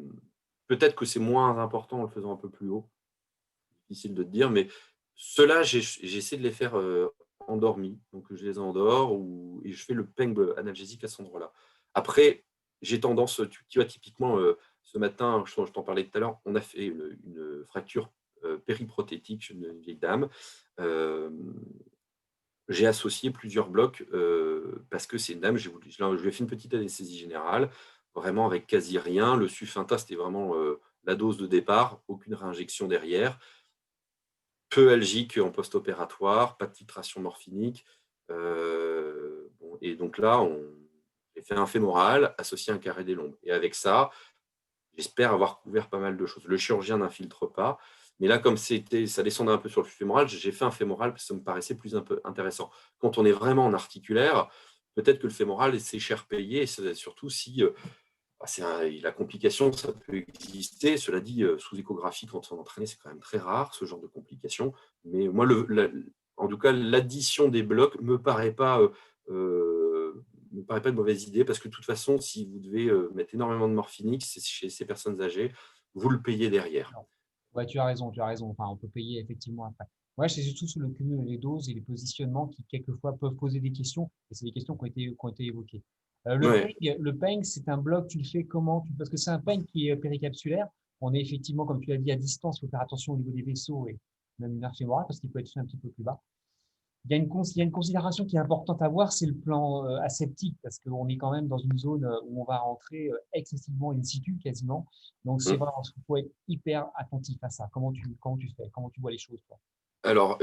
Peut-être que c'est moins important en le faisant un peu plus haut. Difficile de te dire, mais ceux-là, j'essaie de les faire endormis. Donc, je les endors et je fais le pain analgésique à cet endroit-là. Après, j'ai tendance, tu vois, typiquement, ce matin, je t'en parlais tout à l'heure, on a fait une fracture périprothétique chez une vieille dame. Euh, j'ai associé plusieurs blocs parce que c'est une dame, je lui ai fait une petite anesthésie générale, vraiment avec quasi rien. Le Sufinta, c'était vraiment la dose de départ, aucune réinjection derrière. Peu algique en post-opératoire, pas de titration morphinique. Bon, et donc là, j'ai fait un fémoral associé à un carré des lombes. Et avec ça, j'espère avoir couvert pas mal de choses. Le chirurgien n'infiltre pas. Mais là, comme ça descendait un peu sur le fémoral, j'ai fait un fémoral parce que ça me paraissait plus un peu intéressant. Quand on est vraiment en articulaire, peut-être que le fémoral, c'est cher payé, et surtout si la complication, ça peut exister. Cela dit, sous échographie, quand on est entraîné, c'est quand même très rare, ce genre de complications. Mais moi, en tout cas, l'addition des blocs me paraît pas une mauvaise idée, parce que de toute façon, si vous devez mettre énormément de morphinique chez ces personnes âgées, vous le payez derrière. Ouais, tu as raison, tu as raison. Enfin, on peut payer effectivement après. Ouais, c'est surtout sur le cumul des doses et les positionnements qui, quelquefois, peuvent poser des questions. Et c'est des questions qui ont été évoquées. Ouais. Le PENG, c'est un bloc, tu le fais comment? Parce que c'est un PENG qui est péricapsulaire. On est effectivement, comme tu l'as dit, à distance. Il faut faire attention au niveau des vaisseaux et même une nerf fémorale parce qu'il peut être fait un petit peu plus bas. Il y a une considération qui est importante à voir, c'est le plan aseptique, parce qu'on est quand même dans une zone où on va rentrer excessivement in situ, quasiment. Donc, c'est Mm. vraiment, il faut être hyper attentif à ça. Comment tu fais? Comment tu vois les choses, toi? Alors,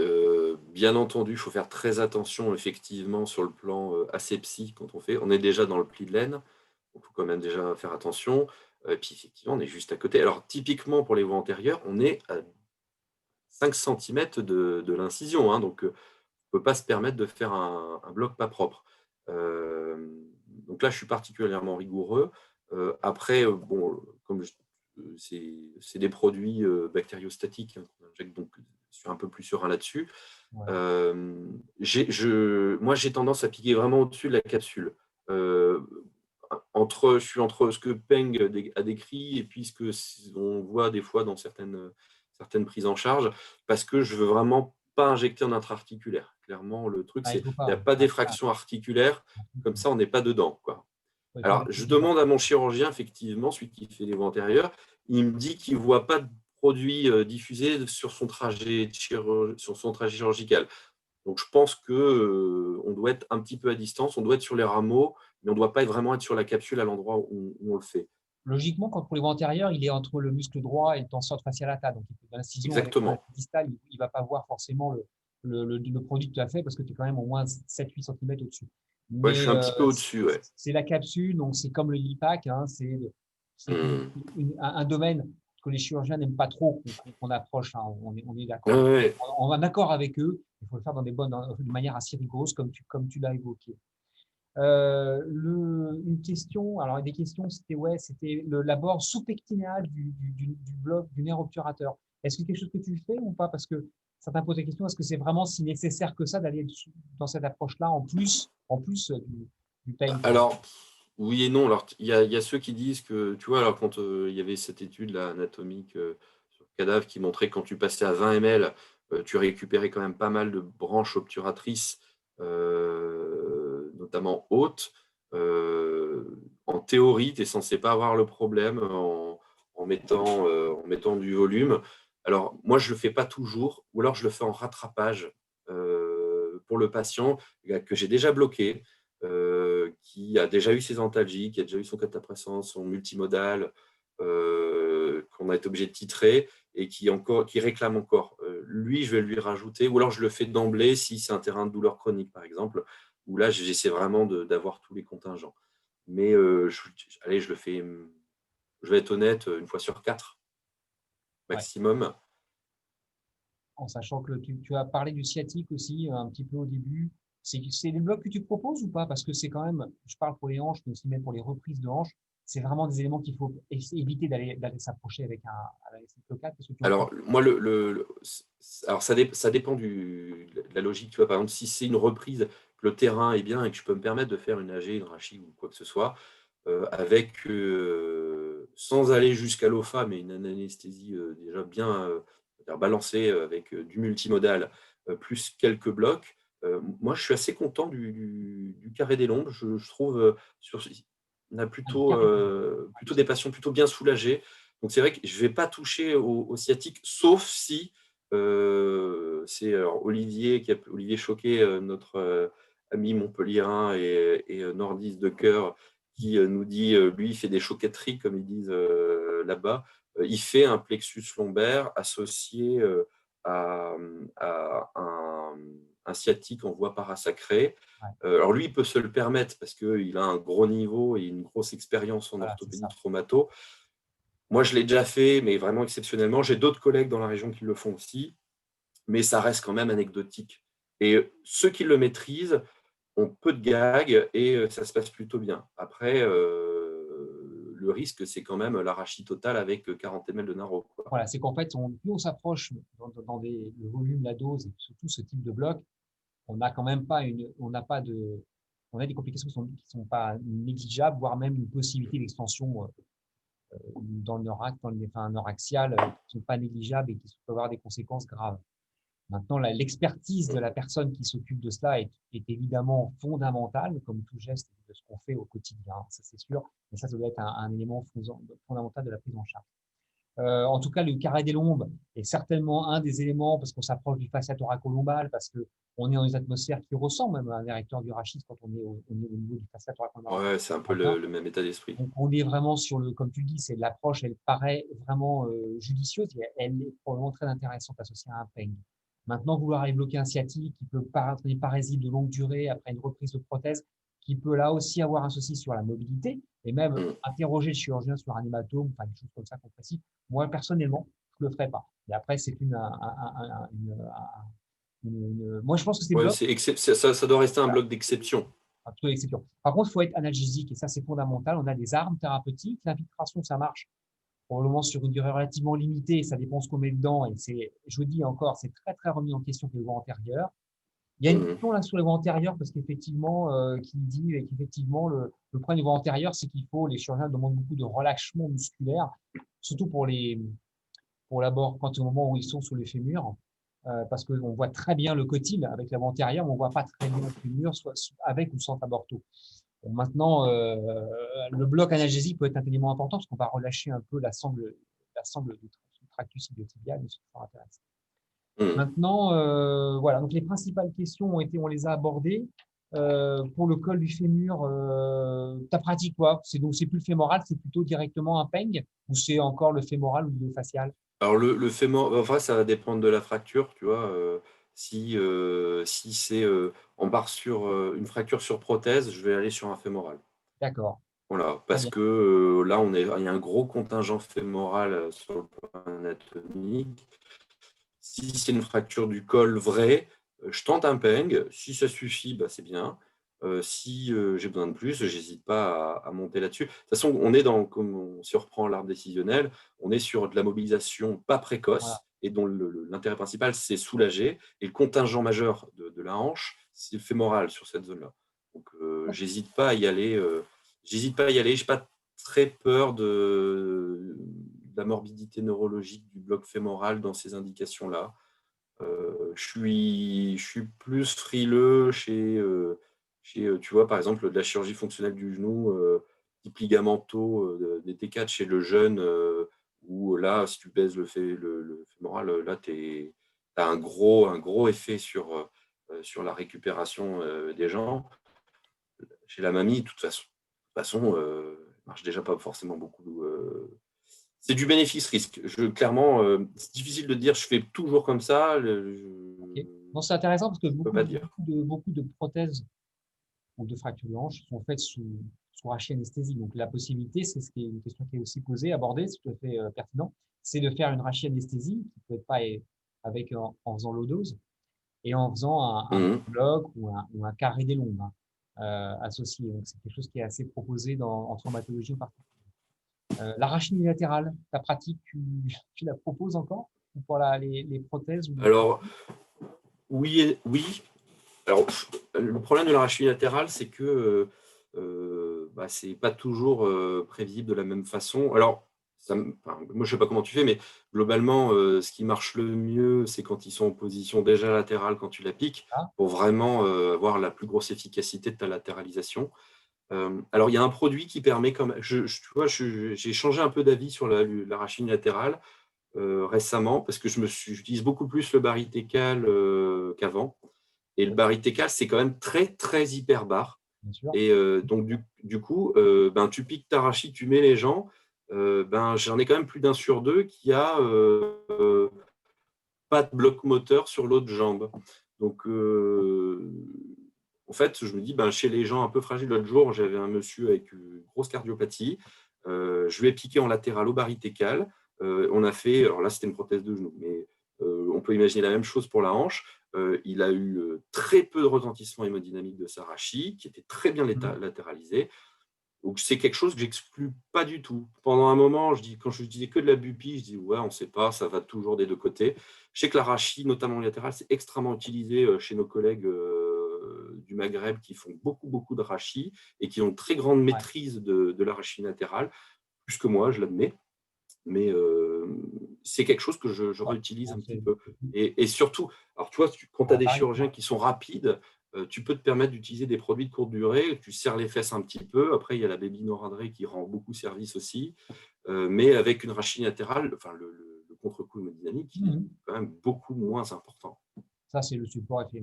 bien entendu, il faut faire très attention, effectivement, sur le plan asepsie quand on fait. On est déjà dans le pli de laine, donc il faut quand même déjà faire attention. Et puis, effectivement, on est juste à côté. Alors, typiquement, pour les voies antérieures, on est à 5 centimètres de l'incision, hein, donc on ne peut pas se permettre de faire un bloc pas propre. Donc là, je suis particulièrement rigoureux. Après, bon, c'est des produits bactériostatiques, hein, qu'on injecte, donc je suis un peu plus serein là-dessus. Ouais. Moi, j'ai tendance à piquer vraiment au-dessus de la capsule. Euh, Je suis entre ce que Peng a décrit et puis ce que on voit des fois dans certaines prises en charge, parce que je veux vraiment pas injecter en intra-articulaire. Clairement, le truc, Ah, il c'est faut il n'y a pas. pas Ah, ah, d'effraction articulaire, comme ça, on n'est pas dedans, quoi. il faut Alors, éviter je de voir. demande à mon chirurgien, effectivement, celui qui fait les voies antérieures, il me dit qu'il ne voit pas de produit diffusé sur son trajet chirurgical. Donc, je pense qu'on doit être un petit peu à distance, on doit être sur les rameaux, mais on ne doit pas vraiment être sur la capsule à l'endroit où on le fait. Logiquement, quand pour les voies antérieures, il est entre le muscle droit et le tenseur facial lata. Donc, il fait de l'incision avec la Exactement. distale, il ne va pas voir forcément le produit que tu as fait parce que tu es quand même au moins 7-8 cm au-dessus. Ouais, je suis Mais un petit peu au-dessus, ouais. c'est la capsule, donc c'est comme le LIPAC, hein, c'est Hmm. un domaine que les chirurgiens n'aiment pas trop qu'on approche, hein, on est Ouais, d'accord. ouais. On est d'accord avec eux, il faut le faire de manière assez rigoureuse, comme tu l'as évoqué. Une question, alors des questions, c'était l'abord sous-pectinéal du bloc du nerf obturateur. Est-ce que c'est quelque chose que tu fais ou pas? Parce que certains posent la question, est-ce que c'est vraiment si nécessaire que ça d'aller dans cette approche-là en plus du pain? Alors, oui et non. Alors, il y a ceux qui disent que, tu vois, alors quand il y avait cette étude là, anatomique sur le cadavre qui montrait que quand tu passais à 20 ml, tu récupérais quand même pas mal de branches obturatrices, notamment hautes. En théorie, tu es censé pas avoir le problème en mettant du volume. Alors, moi, je le fais pas toujours, ou alors je le fais en rattrapage pour le patient que j'ai déjà bloqué, qui a déjà eu ses antalgiques, qui a déjà eu son catapressant, son multimodal, qu'on a été obligé de titrer et qui réclame encore. Lui, je vais lui rajouter, ou alors je le fais d'emblée si c'est un terrain de douleur chronique, par exemple, où là, j'essaie vraiment d'avoir tous les contingents. Mais allez, je le fais, je vais être honnête, une fois sur 4 Ouais. maximum. En sachant que tu as parlé du sciatique aussi un petit peu au début. C'est des blocs que tu proposes ou pas? Parce que c'est quand même, je parle pour les hanches, mais aussi même pour les reprises de hanches, c'est vraiment des éléments qu'il faut éviter d'aller s'approcher avec cette locale. Parce que Alors, moi, alors ça dépend de la logique. Tu vois, par exemple, si c'est une reprise, que le terrain est bien et que je peux me permettre de faire une AG, une rachis ou quoi que ce soit, sans aller jusqu'à l'OFA, mais une anesthésie déjà bien balancée avec du multimodal, plus quelques blocs. Moi, je suis assez content du carré des lombes. Je trouve, on a plutôt des patients plutôt bien soulagés. Donc, c'est vrai que je ne vais pas toucher au sciatique, sauf si c'est Olivier Choquet, notre ami montpelliérain et nordiste de cœur, qui nous dit, lui, il fait des choquetteries, comme ils disent là-bas. Il fait un plexus lombaire associé à un sciatique en voie parasacrée. Ouais. Alors lui, il peut se le permettre parce qu'il a un gros niveau et une grosse expérience en orthopédie traumato. Moi, je l'ai déjà fait, mais vraiment exceptionnellement. J'ai d'autres collègues dans la région qui le font aussi, mais ça reste quand même anecdotique. Et ceux qui le maîtrisent ont peu de gags et ça se passe plutôt bien. Après, le risque, c'est quand même l'arrachie totale avec 40 ml de Naro, quoi. Voilà, c'est qu'en fait, plus on s'approche dans le volume, la dose et surtout ce type de bloc, on n'a quand même pas on a des complications qui sont pas négligeables, voire même une possibilité d'extension dans le nord axial qui ne sont pas négligeables et qui peuvent avoir des conséquences graves. Maintenant, l'expertise de la personne qui s'occupe de cela est évidemment fondamentale, comme tout geste de ce qu'on fait au quotidien, ça c'est sûr, mais ça doit être un élément fondamental de la prise en charge. En tout cas, le carré des lombes est certainement un des éléments parce qu'on s'approche du fascia thoraco-lombal, parce qu'on est dans une atmosphère qui ressemble même à un érecteur du rachis quand on est au niveau du fascia thoraco-lombal. Ouais, c'est un peu le même état d'esprit. Donc, on est vraiment sur comme tu le dis, c'est l'approche, elle paraît vraiment judicieuse et elle est probablement très intéressante associée à un pain. Maintenant, vouloir aller bloquer un sciatique qui peut paraître une parésie de longue durée après une reprise de prothèse, qui peut là aussi avoir un souci sur la mobilité et même interroger le chirurgien sur un hématome, enfin des choses comme ça qu'on précise. Moi, personnellement, je ne le ferai pas. Et après, c'est moi, je pense que c'est Ouais, bloc. ça doit rester un bloc d'exception. Plutôt l'exception. Par contre, il faut être analgésique et ça, c'est fondamental. On a des armes thérapeutiques. L'infiltration, ça marche probablement sur une durée relativement limitée. Ça dépend ce qu'on met dedans. Et je vous dis encore, c'est très, très remis en question pour les voies antérieures. Il y a une question là sur les voies antérieures parce qu'effectivement, qui dit qu'effectivement, le problème des voies antérieures, c'est les chirurgiens demandent beaucoup de relâchement musculaire, surtout d'abord quand au moment où ils sont sous les fémurs. Parce qu'on voit très bien le cotyle avec la voie antérieure, mais on ne voit pas très bien le fémur, soit avec ou sans aborto. Bon, maintenant, le bloc analgésique peut être un élément important parce qu'on va relâcher un peu la sangle du tractus iliotibial, mais c'est toujours intéressant. Maintenant, voilà, donc les principales questions on les a abordées. Pour le col du fémur, ta pratique quoi? Donc c'est plus le fémoral, c'est plutôt directement un peng ou c'est encore le fémoral ou l'iliofacial? Alors, le fémur, enfin, ça va dépendre de la fracture, tu vois. Si c'est on part sur une fracture sur prothèse, je vais aller sur un fémoral. D'accord. Voilà, parce que là, il y a un gros contingent fémoral sur le plan anatomique. Si c'est une fracture du col vraie, je tente un peng. Si ça suffit, bah, c'est bien. Si j'ai besoin de plus, j'hésite pas à monter là-dessus. De toute façon, si on reprend l'arbre décisionnel, on est sur de la mobilisation pas précoce Voilà. et dont l'intérêt principal, c'est soulager. Et le contingent majeur de la hanche, c'est le fémoral sur cette zone-là. Donc, j'hésite pas à y aller. Je n'ai pas très peur de la morbidité neurologique du bloc fémoral dans ces indications-là. Je suis plus frileux chez, tu vois, par exemple, de la chirurgie fonctionnelle du genou, type ligamentaux, des T4 chez le jeune, où là, si tu baisses le fémoral, là, tu as un gros effet sur la récupération des gens. Chez la mamie, de toute façon, marche déjà pas forcément beaucoup. C'est du bénéfice-risque. Clairement, c'est difficile de dire je fais toujours comme ça. Okay. Non, c'est intéressant parce que beaucoup de prothèses ou de fractures de hanche sont faites sous rachis-anesthésie. Donc, la possibilité, c'est une question qui est aussi posée, abordée, c'est tout à fait pertinent, c'est de faire une rachis-anesthésie qui peut être pas en faisant l'odose et en faisant un bloc ou un carré des lombes associé. Donc, c'est quelque chose qui est assez proposé en traumatologie en particulier. La rachis unilatérale, ta pratique, tu la proposes encore pour les prothèses Alors, oui. Alors, le problème de la rachis unilatérale, c'est que c'est pas toujours prévisible de la même façon. Alors, moi, je sais pas comment tu fais, mais globalement, ce qui marche le mieux, c'est quand ils sont en position déjà latérale quand tu la piques, pour vraiment avoir la plus grosse efficacité de ta latéralisation. Alors, il y a un produit qui permet, tu vois, j'ai changé un peu d'avis sur la rachis unilatérale récemment, parce que j'utilise beaucoup plus le baritécal qu'avant. Et le baritécal, c'est quand même très, très hyperbar. Et donc, du coup, tu piques ta rachis, tu mets les gens, j'en ai quand même plus d'un sur deux qui a pas de bloc moteur sur l'autre jambe. Donc, en fait, je me dis, chez les gens un peu fragiles, l'autre jour, j'avais un monsieur avec une grosse cardiopathie. Je lui ai piqué en latéral au baritécal. On a fait, alors là, c'était une prothèse de genou, mais on peut imaginer la même chose pour la hanche. Il a eu très peu de retentissement hémodynamique de sa rachis, qui était très bien latéralisé. Donc, c'est quelque chose que j'exclus pas du tout. Pendant un moment, quand je disais que de la bupi, je dis ouais, on ne sait pas, ça va toujours des deux côtés. Je sais que la rachis, notamment latérale, c'est extrêmement utilisé chez nos collègues du Maghreb qui font beaucoup de rachis et qui ont une très grande maîtrise de la rachis latérale, plus que moi, je l'admets. Mais c'est quelque chose que je réutilise un petit peu. Et surtout, alors tu vois, quand tu as des chirurgiens qui sont rapides, tu peux te permettre d'utiliser des produits de courte durée, tu serres les fesses un petit peu. Après, il y a la Baby Noradré qui rend beaucoup service aussi. Mais avec une rachis latérale, enfin, le contre-coup hémodynamique est quand même beaucoup moins important. Ça, c'est le support qui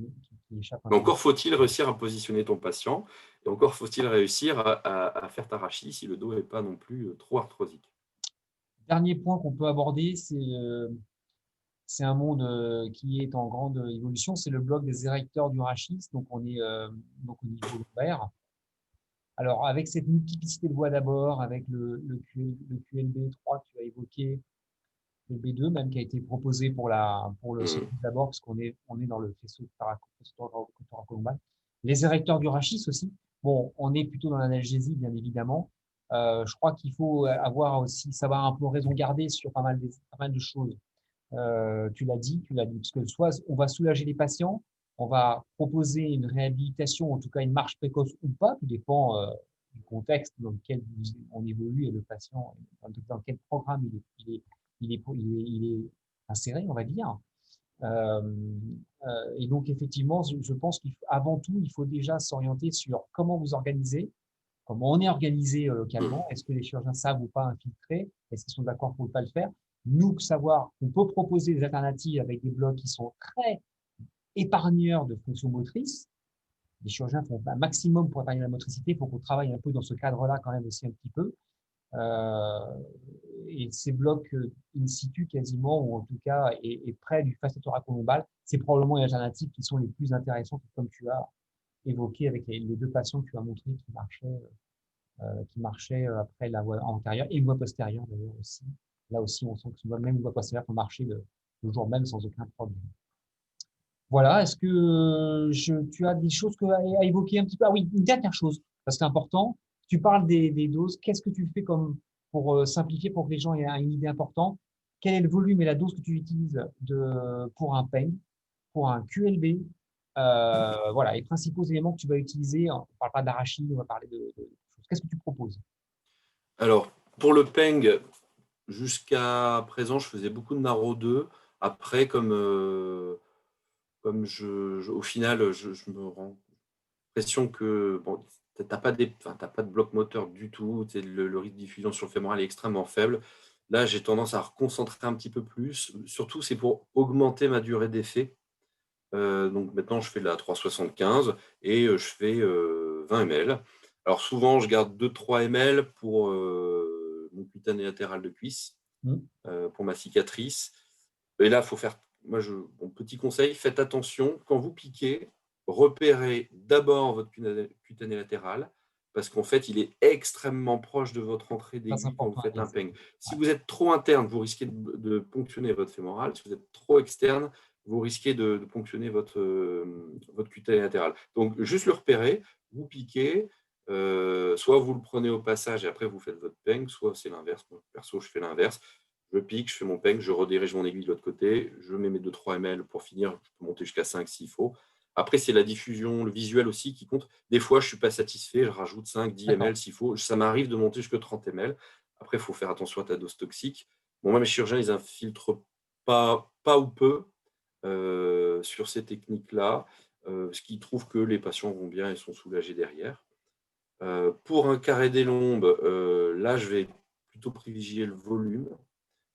échappe. Mais encore faut-il réussir à positionner ton patient, et encore faut-il réussir à faire ta rachis si le dos n'est pas non plus trop arthrosique. Dernier point qu'on peut aborder, c'est un monde qui est en grande évolution, c'est le bloc des érecteurs du rachis, donc on est donc au niveau lombaire. Alors, avec cette multiplicité de voies d'abord, avec le QLB3 que tu as évoqué, le B2 même qui a été proposé pour le second d'abord, parce qu'on est dans le faisceau thoraco-lombal. Les érecteurs du rachis aussi. Bon, on est plutôt dans l'analgésie, bien évidemment. Je crois qu'il faut savoir un peu raison garder sur pas mal de choses. Tu l'as dit, parce que soit on va soulager les patients, on va proposer une réhabilitation, en tout cas une marche précoce ou pas, tout dépend du contexte dans lequel on évolue et le patient, dans quel programme il est inséré, on va dire. Et donc, effectivement, je pense qu'avant tout, il faut déjà s'orienter sur comment vous organisez, comment on est organisé localement. Est-ce que les chirurgiens savent ou pas infiltrer? Est-ce qu'ils sont d'accord pour ne pas le faire? Nous, savoir qu'on peut proposer des alternatives avec des blocs qui sont très épargneurs de fonctions motrices. Les chirurgiens font un maximum pour épargner la motricité. Il faut qu'on travaille un peu dans ce cadre-là quand même aussi un petit peu. Et ces blocs in situ quasiment, ou en tout cas est près du fascia thoraco-lombal, c'est probablement les alternatives qui sont les plus intéressantes, comme tu as évoqué avec les deux patients que tu as montrés qui marchaient après la voie antérieure et une voie postérieure d'ailleurs aussi. Là aussi, on sent que même une voie postérieure peut marcher le jour même sans aucun problème. Voilà, est-ce que tu as des choses à évoquer un petit peu? Ah oui, une dernière chose, parce que c'est important. Tu parles des doses. Qu'est-ce que tu fais pour simplifier, pour que les gens aient une idée importante? quel est le volume et la dose que tu utilises pour un PENG, pour un QLB, voilà, les principaux éléments que tu vas utiliser. On ne parle pas d'arachide, on va parler de choses. Qu'est-ce que tu proposes? Alors, pour le peng, jusqu'à présent, je faisais beaucoup de Maro 2. Après, comme au final, je me rends l'impression que bon, tu n'as pas, pas de bloc moteur du tout. Le risque de diffusion sur le fémoral est extrêmement faible. Là, j'ai tendance à reconcentrer un petit peu plus. Surtout, c'est pour augmenter ma durée d'effet. Donc maintenant, je fais de la 375 et je fais 20 ml. Alors souvent, je garde 2-3 ml pour mon cutané latéral de cuisse, pour ma cicatrice. Et là, il faut faire, mon petit conseil, faites attention, quand vous piquez, repérez d'abord votre cutané latéral, parce qu'en fait, il est extrêmement proche de votre entrée d'aiguille quand vous faites un peng. Si vous êtes trop interne, vous risquez de ponctionner votre fémoral. Si vous êtes trop externe, vous risquez de ponctionner votre cutané latéral. Donc, juste le repérer, vous piquez, soit vous le prenez au passage et après vous faites votre peng, soit c'est l'inverse. Perso, je fais l'inverse. Je pique, je fais mon peng, je redirige mon aiguille de l'autre côté, je mets mes 2-3 ml pour finir, je peux monter jusqu'à 5 s'il faut. Après, c'est la diffusion, le visuel aussi qui compte. Des fois, je ne suis pas satisfait, je rajoute 5-10 ml s'il faut. Ça m'arrive de monter jusqu'à 30 ml. Après, il faut faire attention à ta dose toxique. Bon, moi, mes chirurgiens, ils infiltrent pas ou peu sur ces techniques-là, ce qui trouve que les patients vont bien et sont soulagés derrière. Pour un carré des lombes, là, je vais plutôt privilégier le volume.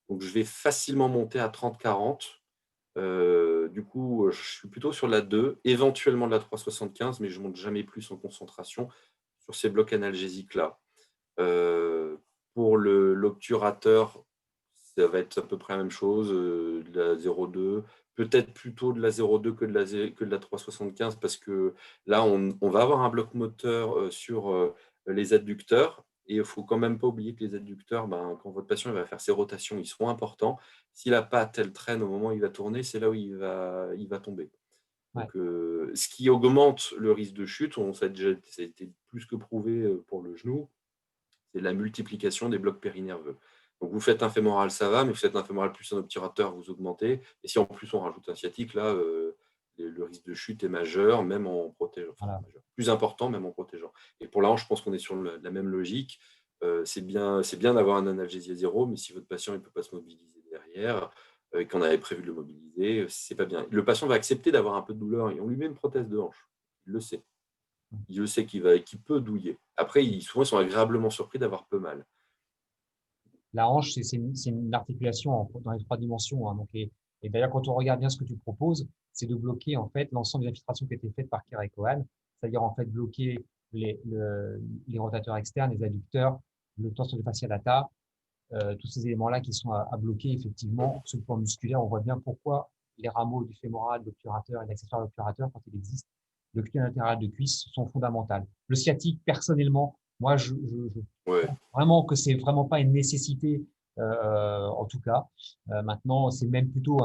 Donc, je vais facilement monter à 30-40. Du coup, je suis plutôt sur la 2, éventuellement de la 375, mais je ne monte jamais plus en concentration sur ces blocs analgésiques-là. Pour l'obturateur, ça va être à peu près la même chose, de la 0,2, peut-être plutôt de la 0,2 que de la 375, parce que là, on va avoir un bloc moteur sur les adducteurs. Et il ne faut quand même pas oublier que les adducteurs, quand votre patient va faire ses rotations, ils seront importants. Si la patte, elle traîne au moment où il va tourner, c'est là où il va tomber. Donc, ce qui augmente le risque de chute, ça a été plus que prouvé pour le genou, c'est la multiplication des blocs périnerveux. Donc, vous faites un fémoral, ça va, mais vous faites un fémoral plus un obturateur, vous augmentez. Et si en plus on rajoute un sciatique, là, le risque de chute est majeur, même en protégeant. Enfin, majeur, plus important, même en protégeant. Et pour la hanche, je pense qu'on est sur la même logique. C'est bien d'avoir un analgésie à 0, mais si votre patient ne peut pas se mobiliser derrière, et qu'on avait prévu de le mobiliser, c'est pas bien. Le patient va accepter d'avoir un peu de douleur et on lui met une prothèse de hanche. Il le sait. Il sait qu'il peut douiller. Après, souvent, ils sont agréablement surpris d'avoir peu mal. La hanche, c'est une articulation dans les 3 dimensions. Hein, donc, et d'ailleurs, quand on regarde bien ce que tu proposes, c'est de bloquer en fait l'ensemble des infiltrations qui étaient faites par Kerr et Cohen, c'est-à-dire en fait bloquer les rotateurs externes, les adducteurs, le tenseur de fascia lata, tous ces éléments-là qui sont à bloquer effectivement sur le plan musculaire. On voit bien pourquoi les rameaux du fémoral, de l'obturateur et l'accessoire de l'obturateur, quand il existe, le cutané latéral de cuisse, sont fondamentales. Le sciatique, personnellement, moi, je pense vraiment que c'est vraiment pas une nécessité, en tout cas. Maintenant, c'est même plutôt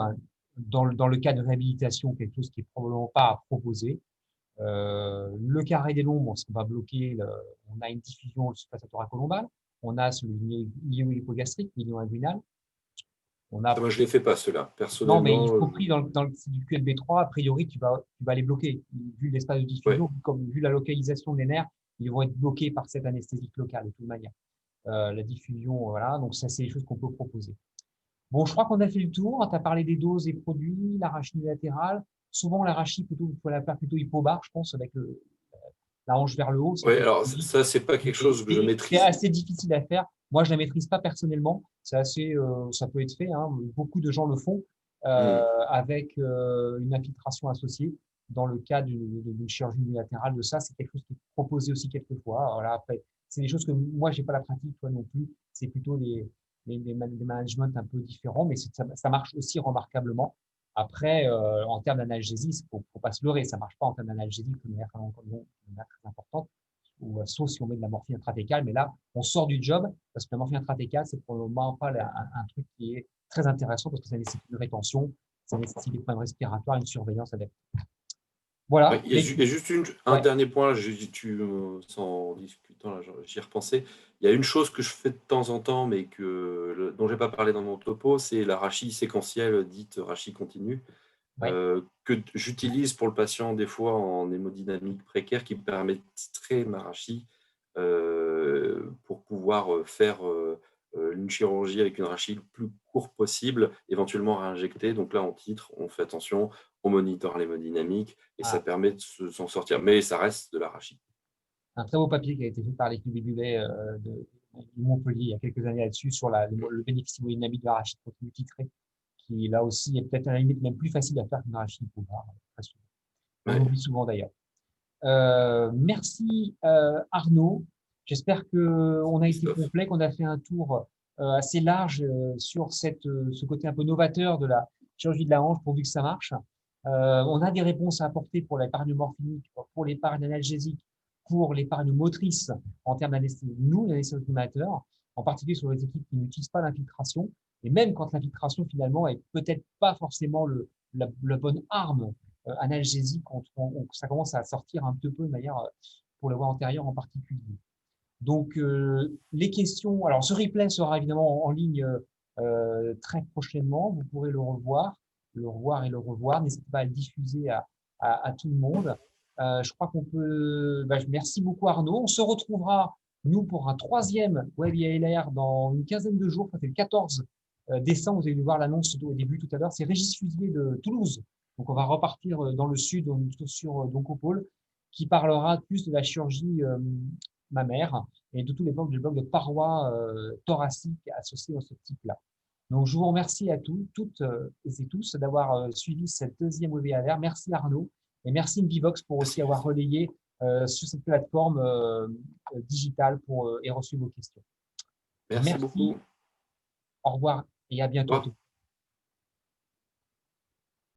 dans le cas de réhabilitation, quelque chose qui est probablement pas à proposer. Le carré des lombes, on va bloquer, on a une diffusion spaciatoire colombale, on a sur le milieu hypogastrique, milieu inguinal. On a... Moi, je ne les fais pas, ceux-là, personnellement. Non, mais y compris dans le du QLB3, a priori, tu vas les bloquer. Vu l'espace de diffusion, vu la localisation des nerfs, ils vont être bloqués par cette anesthésique locale, de toute manière. La diffusion, voilà. Donc, ça, c'est des choses qu'on peut proposer. Bon, je crois qu'on a fait le tour. Tu as parlé des doses et produits, l'arachide unilatérale. Souvent, l'arachide, il faut la faire plutôt hypobar, je pense, avec la hanche vers le haut. Oui, alors ça, c'est pas quelque chose que je maîtrise. C'est assez difficile à faire. Moi, je la maîtrise pas personnellement. C'est assez, ça peut être fait. Hein. Beaucoup de gens le font avec une infiltration associée. Dans le cas d'une chirurgie unilatérale de ça, c'est quelque chose qui est proposé aussi quelquefois. Voilà, après, c'est des choses que moi, j'ai pas la pratique, toi non plus. C'est plutôt des managements un peu différents, mais ça marche aussi remarquablement. Après, en termes d'analgésie, faut pas se leurrer, ça marche pas en termes d'analgésie de manière très importante, ou sauf si on met de la morphine intrathecale, mais là, on sort du job parce que la morphine intrathecale, c'est pour le moment pas un truc qui est très intéressant parce que ça nécessite une rétention, ça nécessite des problèmes respiratoires, une surveillance adaptée. Voilà. Ouais, il y a juste un Ouais. dernier point, sans discutant, là, j'y ai repensé. Il y a une chose que je fais de temps en temps, mais dont je n'ai pas parlé dans mon topo, c'est la rachie séquentielle, dite rachie continue, Ouais. que j'utilise pour le patient des fois en hémodynamique précaire, qui me permet de titrer ma rachie pour pouvoir faire une chirurgie avec une rachie le plus court possible, éventuellement réinjecter. Donc là, on titre, on fait attention, on monitore l'hémodynamique et ça Ah, permet de s'en sortir. Mais ça reste de la rachie. un très beau papier qui a été fait par l'équipe Bédulet de Montpellier il y a quelques années là-dessus sur le bénéfice hémodynamique de la rachis continue titrée, qui là aussi est peut-être à la limite même plus facile à faire qu'une rachis pouvard. On Ouais, l'oublie souvent d'ailleurs. Merci Arnaud. J'espère qu'on a été Christophe. complet, qu'on a fait un tour assez large sur ce côté un peu novateur de la chirurgie de la hanche pourvu que ça marche. On a des réponses à apporter pour l'épargne morphinique, pour l'épargne analgésique, pour l'épargne motrice en termes d'anesthésie. Nous, les anesthésiateurs, en particulier sur les équipes qui n'utilisent pas l'infiltration, et même quand l'infiltration finalement est peut-être pas forcément la bonne arme analgésique quand ça commence à sortir un peu de manière pour la voie antérieure en particulier. Donc, les questions. Alors, ce replay sera évidemment en ligne très prochainement. Vous pourrez le revoir et le revoir. N'hésitez pas à le diffuser à tout le monde. Je crois qu'on peut. Merci beaucoup, Arnaud. On se retrouvera, nous, pour un troisième Web IALR dans une quinzaine de jours. C'est le 14 décembre. Vous avez dû voir l'annonce au début tout à l'heure. C'est Régis Fusier de Toulouse. Donc, on va repartir dans le sud, sur d'Oncopole, qui parlera plus de la chirurgie mammaire et de tous les blocs de parois thoraciques associés à ce type-là. Donc, je vous remercie à toutes et tous d'avoir suivi cette deuxième webinaire. Merci Arnaud et merci Invivox pour aussi avoir relayé sur cette plateforme digitale et reçu vos questions. Merci beaucoup. Au revoir et à bientôt. Au revoir.